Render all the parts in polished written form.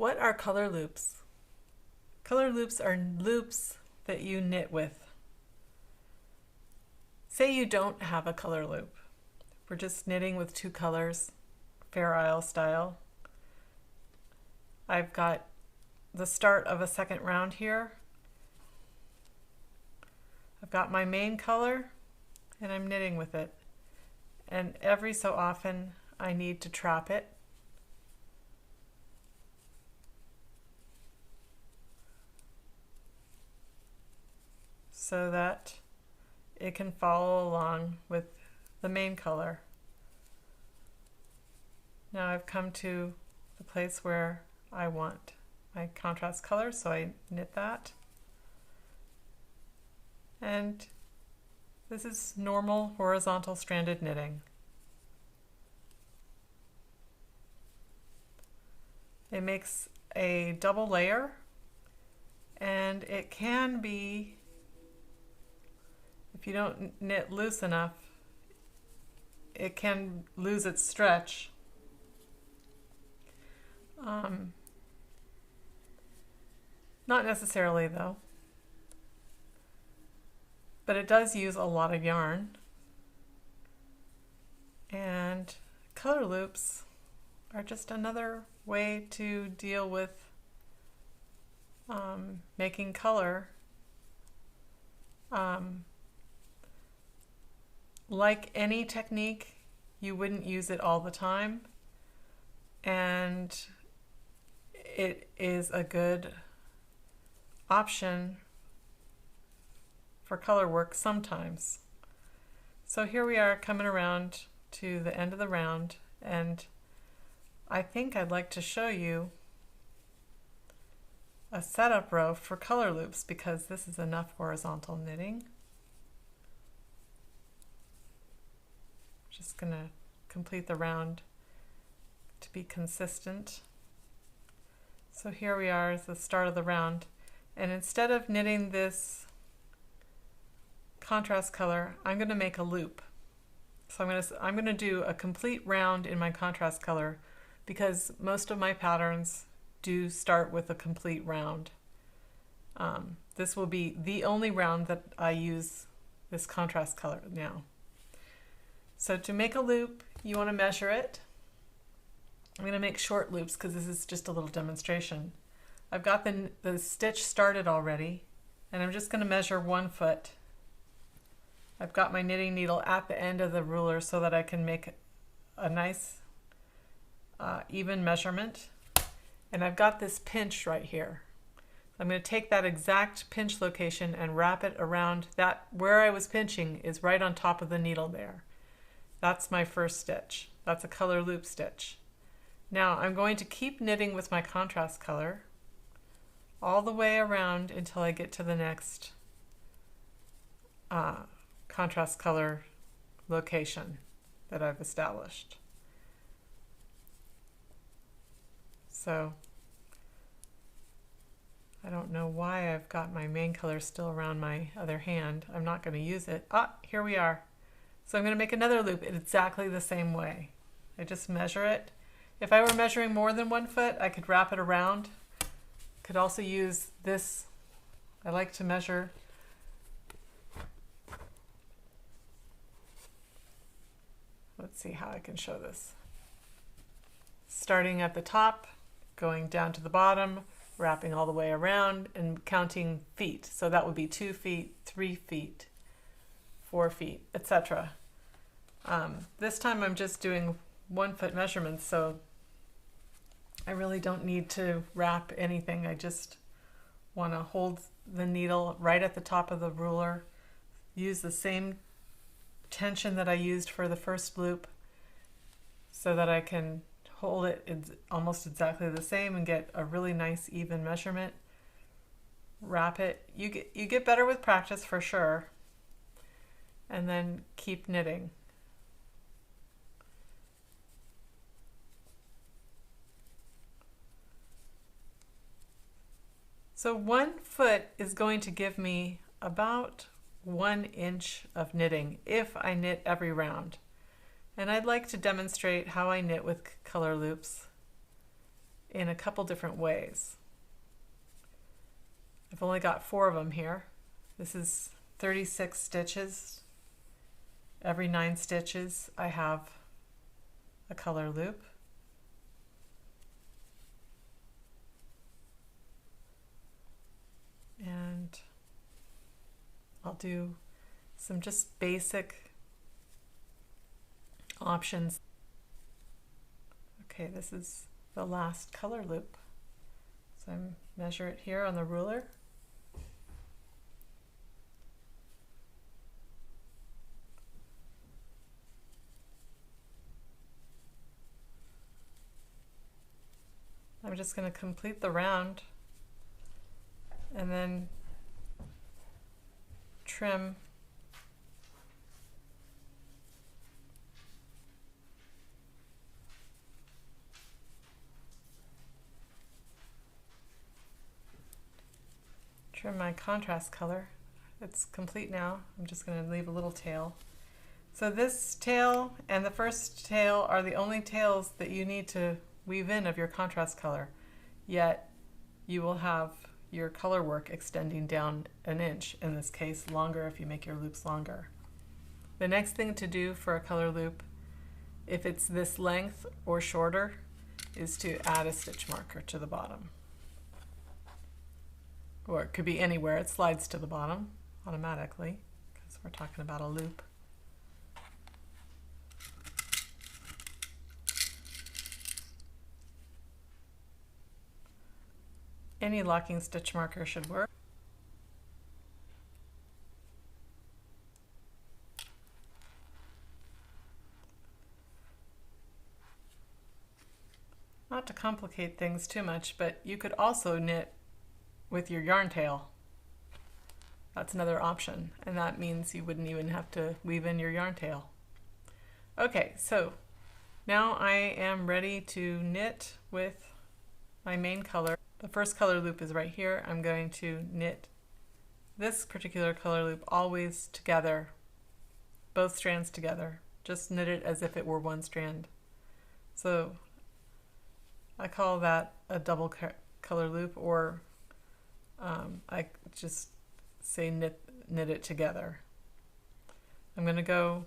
What are color loops? Color loops are loops that you knit with. Say you don't have a color loop. We're just knitting with two colors, Fair Isle style. I've got the start of a second round here. I've got my main color and I'm knitting with it. And every so often I need to trap it. So that it can follow along with the main color. Now I've come to the place where I want my contrast color, so I knit that. And this is normal horizontal stranded knitting. It makes a double layer, and it can be, if you don't knit loose enough, it can lose its stretch. Not necessarily though, but it does use a lot of yarn. And color loops are just another way to deal with making color. Like any technique, you wouldn't use it all the time, and it is a good option for color work sometimes. So here we are coming around to the end of the round, and I think I'd like to show you a setup row for color loops because this is enough horizontal knitting. Just going to complete the round to be consistent. So here we are at the start of the round, and instead of knitting this contrast color, I'm going to make a loop. So I'm going to do a complete round in my contrast color because most of my patterns do start with a complete round. This will be the only round that I use this contrast color now. So to make a loop, you want to measure it. I'm going to make short loops because this is just a little demonstration. I've got the stitch started already, and I'm just going to measure 1 foot. I've got my knitting needle at the end of the ruler so that I can make a nice even measurement. And I've got this pinch right here. I'm going to take that exact pinch location and wrap it around that. Where I was pinching is right on top of the needle there. That's my first stitch. That's a color loop stitch. Now I'm going to keep knitting with my contrast color all the way around until I get to the next contrast color location that I've established. So I don't know why I've got my main color still around my other hand. I'm not going to use it. Here we are. So I'm going to make another loop in exactly the same way. I just measure it. If I were measuring more than 1 foot, I could wrap it around. Could also use this. I like to measure. Let's see how I can show this. Starting at the top, going down to the bottom, wrapping all the way around and counting feet. So that would be 2 feet, 3 feet, 4 feet, etc. This time I'm just doing 1 foot measurements, so I really don't need to wrap anything. I just want to hold the needle right at the top of the ruler, use the same tension that I used for the first loop so that I can hold it almost exactly the same and get a really nice even measurement. Wrap it. You get better with practice for sure, and then keep knitting. So 1 foot is going to give me about 1 inch of knitting if I knit every round. And I'd like to demonstrate how I knit with color loops in a couple different ways. I've only got 4 of them here. This is 36 stitches. Every 9 stitches I have a color loop. And I'll do some just basic options. Okay, this is the last color loop. So I measure it here on the ruler. I'm just going to complete the round and then trim my contrast color. It's complete now. I'm just going to leave a little tail. So this tail and the first tail are the only tails that you need to weave in of your contrast color, yet you will have your color work extending down an inch, in this case longer if you make your loops longer. The next thing to do for a color loop, if it's this length or shorter, is to add a stitch marker to the bottom. Or it could be anywhere, it slides to the bottom automatically because we're talking about a loop. Any locking stitch marker should work. Not to complicate things too much, but you could also knit with your yarn tail. That's another option, and that means you wouldn't even have to weave in your yarn tail. Okay, so now I am ready to knit with my main color. The first color loop is right here. I'm going to knit this particular color loop always together, both strands together. Just knit it as if it were one strand. So I call that a double color loop, or I just say knit it together. I'm going to go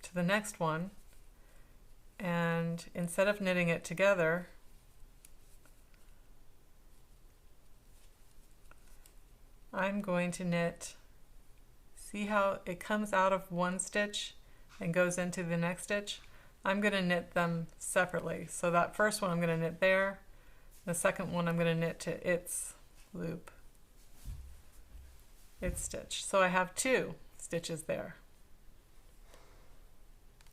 to the next one, and instead of knitting it together, I'm going to knit, see how it comes out of one stitch and goes into the next stitch? I'm going to knit them separately. So that first one I'm going to knit there, the second one I'm going to knit to its loop, its stitch. So I have 2 stitches there.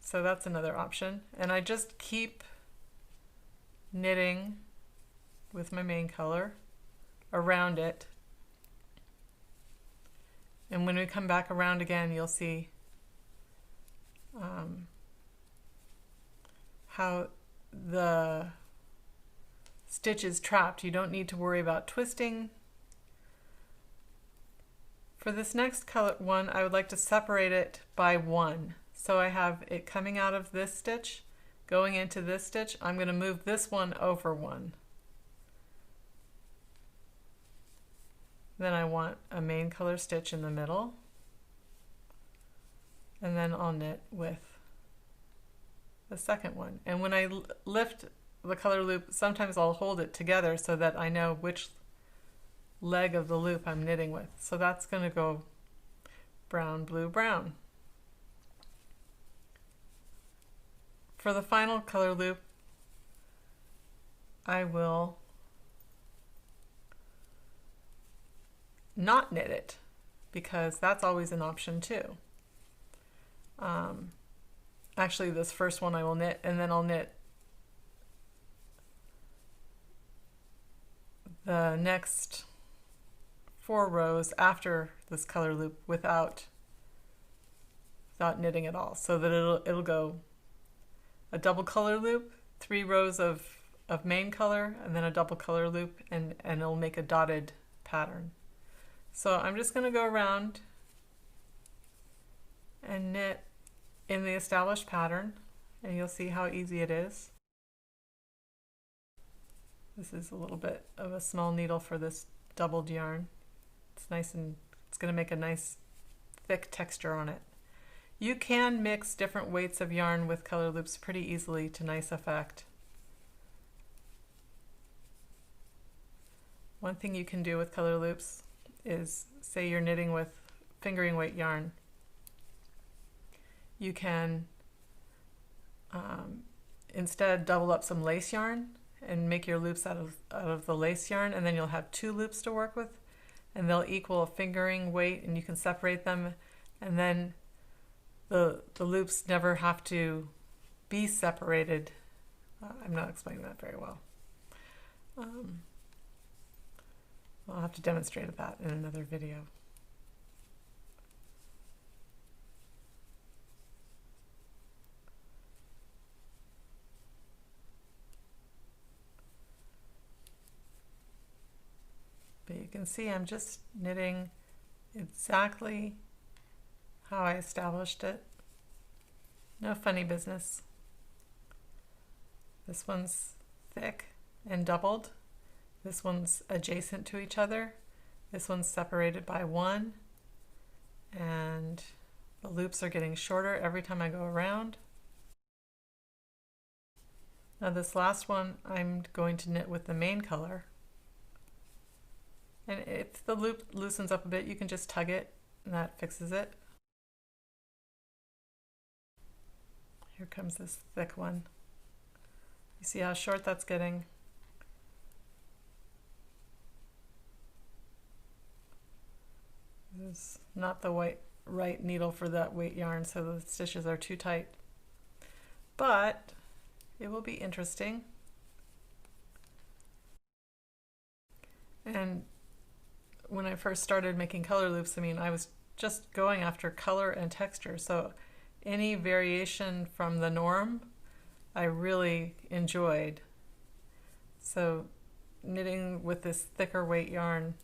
So that's another option. And I just keep knitting with my main color around it. And when we come back around again, you'll see how the stitch is trapped. You don't need to worry about twisting. For this next color one, I would like to separate it by 1. So I have it coming out of this stitch, going into this stitch. I'm going to move this one over 1. Then I want a main color stitch in the middle, and then I'll knit with the second one. And when I lift the color loop, sometimes I'll hold it together so that I know which leg of the loop I'm knitting with. So that's going to go brown, blue, brown. For the final color loop, I will not knit it, because that's always an option too. Actually, this first one I will knit, and then I'll knit the next 4 rows after this color loop without knitting at all, so that it'll go a double color loop, 3 rows of main color, and then a double color loop, and it'll make a dotted pattern. So I'm just going to go around and knit in the established pattern, and you'll see how easy it is. This is a little bit of a small needle for this doubled yarn. It's nice and it's going to make a nice thick texture on it. You can mix different weights of yarn with color loops pretty easily to nice effect. One thing you can do with color loops is, say you're knitting with fingering weight yarn, you can instead double up some lace yarn and make your loops out of the lace yarn, and then you'll have two loops to work with, and they'll equal a fingering weight, and you can separate them, and then the loops never have to be separated. I'm not explaining that very well. I'll have to demonstrate that in another video. But you can see I'm just knitting exactly how I established it. No funny business. This one's thick and doubled. This one's adjacent to each other. This one's separated by one. And the loops are getting shorter every time I go around. Now this last one I'm going to knit with the main color. And if the loop loosens up a bit, you can just tug it and that fixes it. Here comes this thick one. You see how short that's getting? This is not the right needle for that weight yarn, so the stitches are too tight. But it will be interesting. And when I first started making color loops, I mean, I was just going after color and texture. So any variation from the norm, I really enjoyed. So knitting with this thicker weight yarn,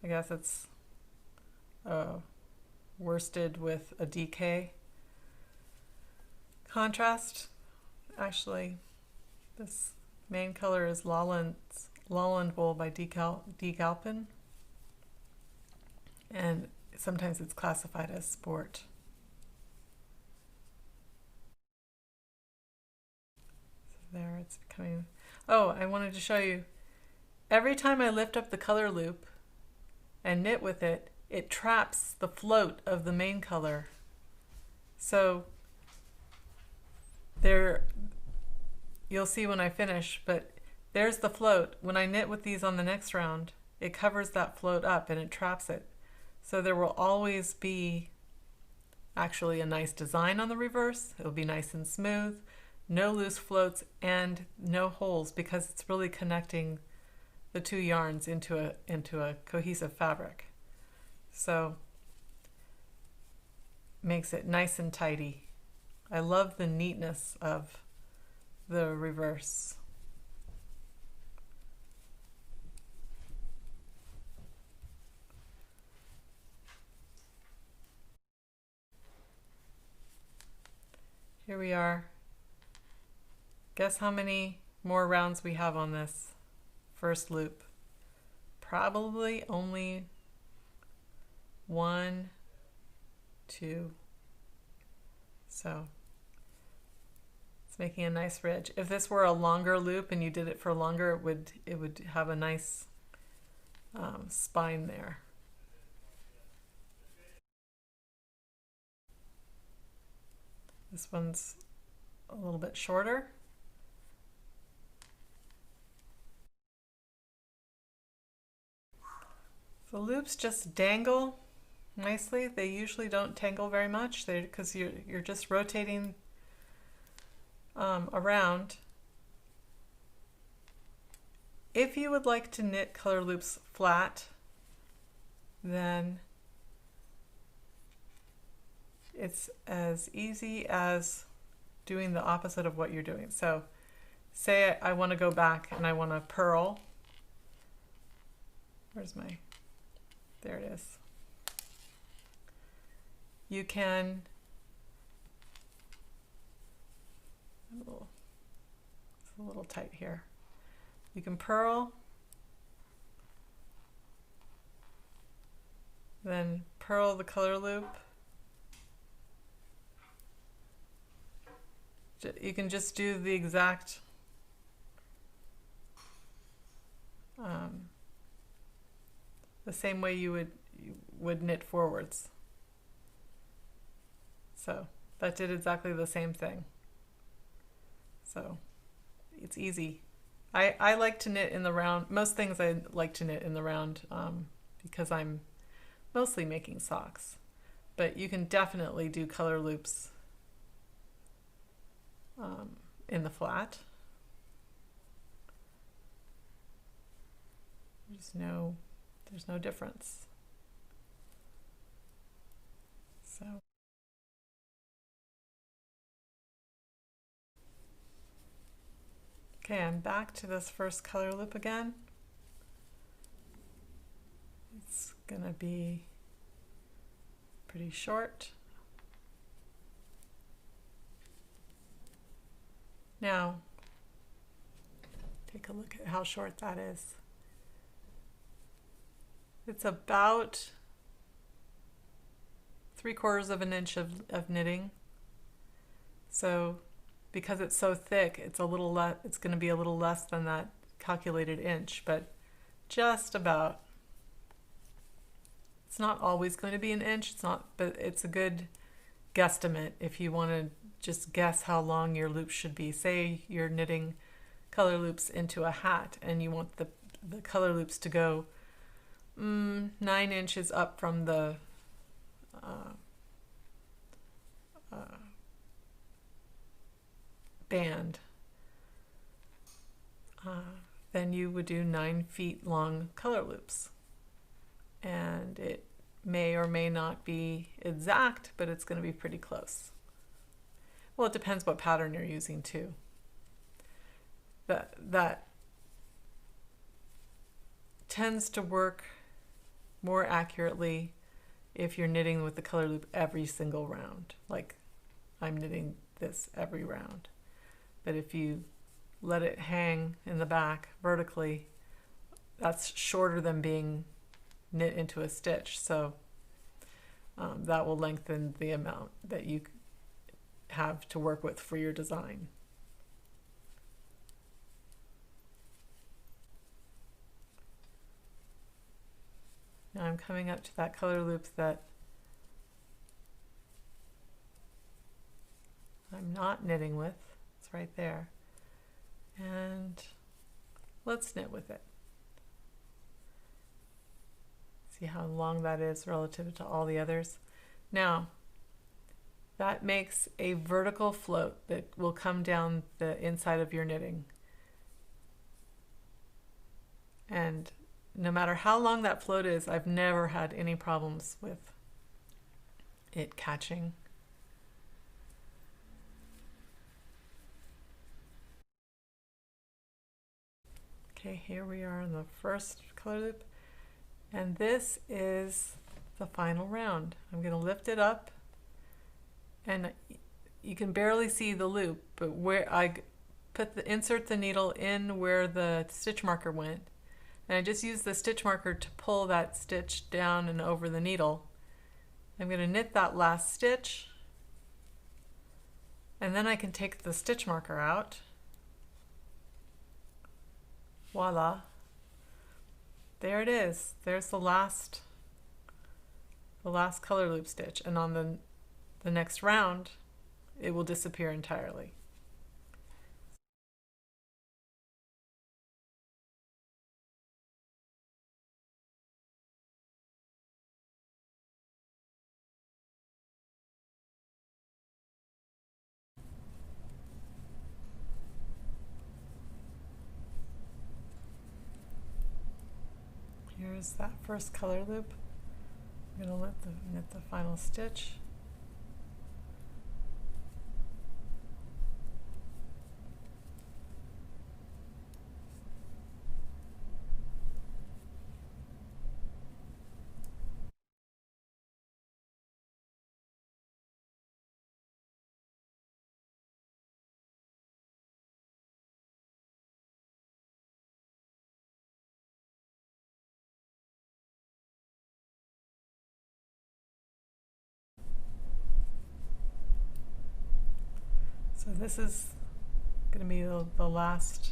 I guess it's worsted with a DK contrast. Actually, this main color is Lalland wool by Gilpin, and sometimes it's classified as sport. So there it's becoming. Oh, I wanted to show you. Every time I lift up the color loop and knit with it, it traps the float of the main color. So there, you'll see when I finish, but there's the float. When I knit with these on the next round, it covers that float up and it traps it. So there will always be actually a nice design on the reverse. It'll be nice and smooth, no loose floats and no holes, because it's really connecting the two yarns into a cohesive fabric. So makes it nice and tidy. I love the neatness of the reverse. Here we are. Guess how many more rounds we have on this first loop? Probably only 1, 2. So it's making a nice ridge. If this were a longer loop and you did it for longer, it would have a nice spine there. This one's a little bit shorter. The loops just dangle nicely. They usually don't tangle very much because you're just rotating around. If you would like to knit color loops flat, then it's as easy as doing the opposite of what you're doing. So say I want to go back and I want to purl. Where's my, there it is. You can, it's a little tight here. You can purl, then purl the color loop. You can just do the exact the same way you would knit forwards. So that did exactly the same thing. So it's easy. I like to knit in the round. Most things I like to knit in the round because I'm mostly making socks. But you can definitely do color loops in the flat. There's no difference. So okay, I'm back to this first color loop again. It's gonna be pretty short. Now, take a look at how short that is. It's about 3/4 of an inch of knitting. So because it's so thick, it's it's going to be a little less than that calculated inch, but just about. It's not always going to be an inch, but it's a good guesstimate if you want to just guess how long your loops should be. Say you're knitting color loops into a hat and you want the color loops to go 9 inches up from the band, then you would do 9 feet long color loops. And it may or may not be exact, but it's going to be pretty close. Well, it depends what pattern you're using too. That tends to work more accurately if you're knitting with the color loop every single round. Like I'm knitting this every round. But if you let it hang in the back vertically, that's shorter than being knit into a stitch. So that will lengthen the amount that you have to work with for your design. Now I'm coming up to that color loop that I'm not knitting with. It's right there. And let's knit with it. See how long that is relative to all the others. Now, that makes a vertical float that will come down the inside of your knitting. And no matter how long that float is, I've never had any problems with it catching. Okay, here we are in the first color loop, and this is the final round. I'm going to lift it up, and you can barely see the loop, but where I insert the needle in where the stitch marker went, and I just use the stitch marker to pull that stitch down and over the needle. I'm going to knit that last stitch, and then I can take the stitch marker out. Voila. There it is. There's the last color loop stitch, and on the next round it will disappear entirely. Here's that first color loop. I'm going to knit the final stitch. So this is going to be the last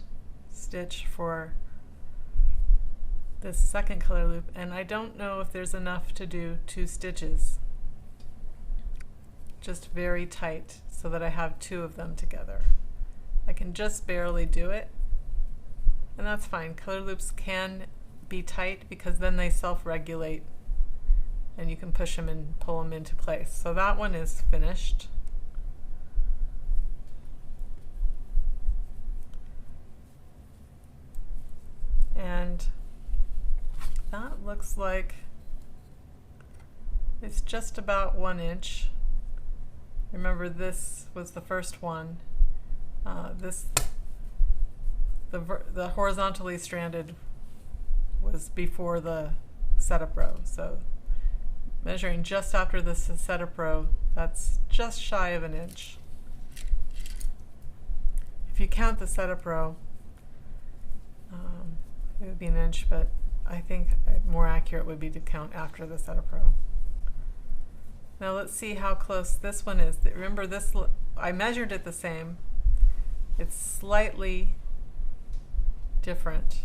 stitch for this second color loop, and I don't know if there's enough to do 2 stitches, just very tight so that I have 2 of them together. I can just barely do it, and that's fine. Color loops can be tight because then they self-regulate and you can push them and pull them into place. So that one is finished. And that looks like it's just about 1 inch. Remember, this was the first one. The horizontally stranded was before the setup row. So measuring just after the setup row, that's just shy of 1 inch. If you count the setup row, it would be 1 inch, but I think more accurate would be to count after the setup row. Now let's see how close this one is. Remember, this, I measured it the same. It's slightly different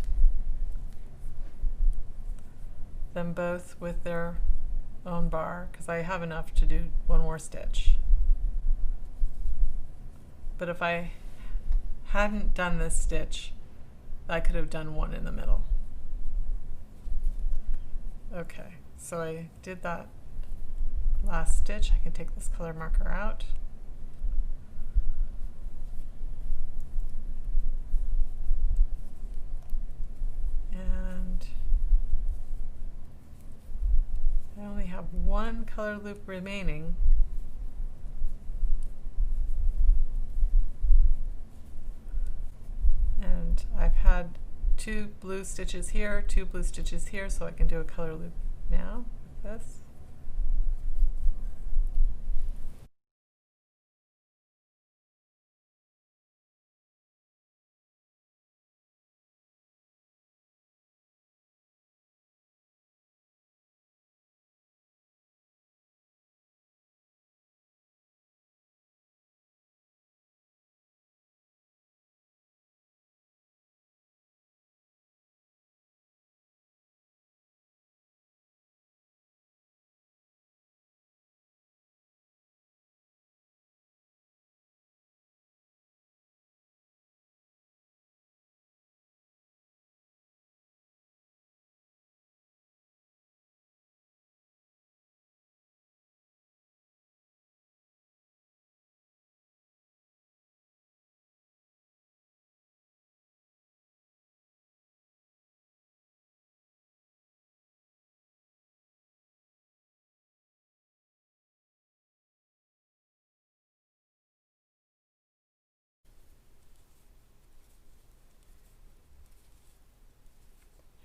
than both with their own bar, because I have enough to do 1 more stitch. But if I hadn't done this stitch, I could have done 1 in the middle. Okay, so I did that last stitch. I can take this color marker out. And I only have 1 color loop remaining. And I've had 2 blue stitches here, 2 blue stitches here, so I can do a color loop now with this.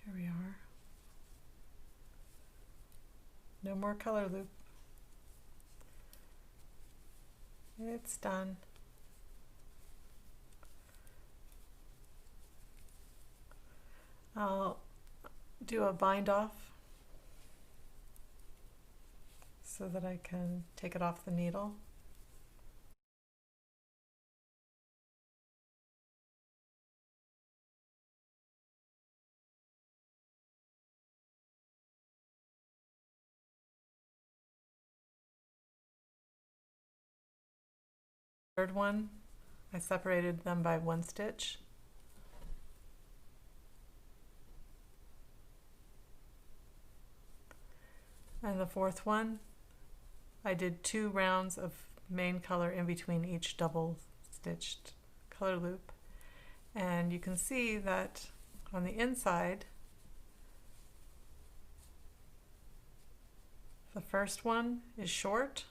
Here we are. No more color loop. It's done. I'll do a bind off so that I can take it off the needle. Third one, I separated them by 1 stitch. And the fourth one, I did 2 rounds of main color in between each double stitched color loop. And you can see that on the inside, the first one is short,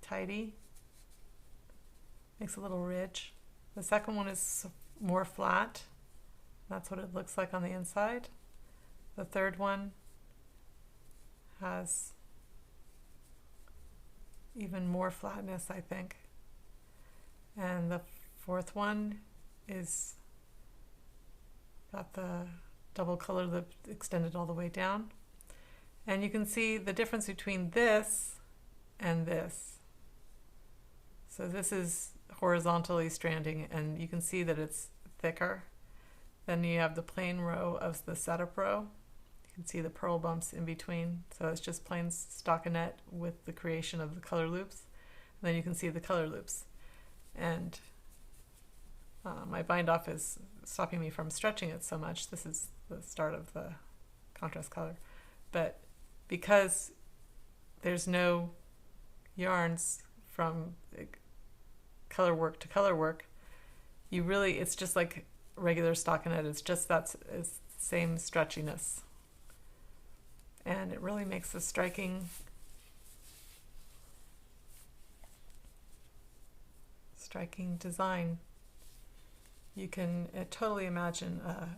tidy, makes a little ridge. The second one is more flat. That's what it looks like on the inside. The third one has even more flatness, I think. And the fourth one is got the double color loop extended all the way down. And you can see the difference between this and this. So this is horizontally stranding, and you can see that it's thicker. Then you have the plain row of the setup row. You can see the purl bumps in between. So it's just plain stockinette with the creation of the color loops. And then you can see the color loops. And my bind off is stopping me from stretching it so much. This is the start of the contrast color. But because there's no yarns from color work to color work, you really, it's just like regular stockinette. It's just that same stretchiness. And it really makes a striking design. You can totally imagine a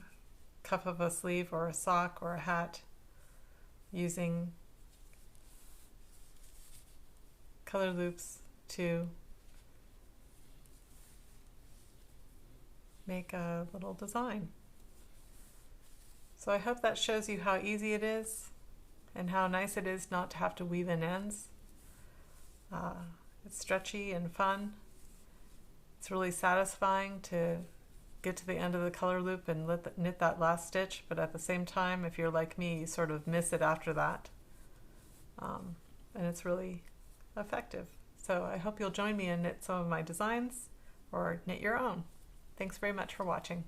cuff of a sleeve or a sock or a hat using color loops to make a little design. So I hope that shows you how easy it is and how nice it is not to have to weave in ends. It's stretchy and fun. It's really satisfying to get to the end of the color loop and knit that last stitch, but at the same time, if you're like me, you sort of miss it after that. And it's really effective. So I hope you'll join me and knit some of my designs or knit your own. Thanks very much for watching.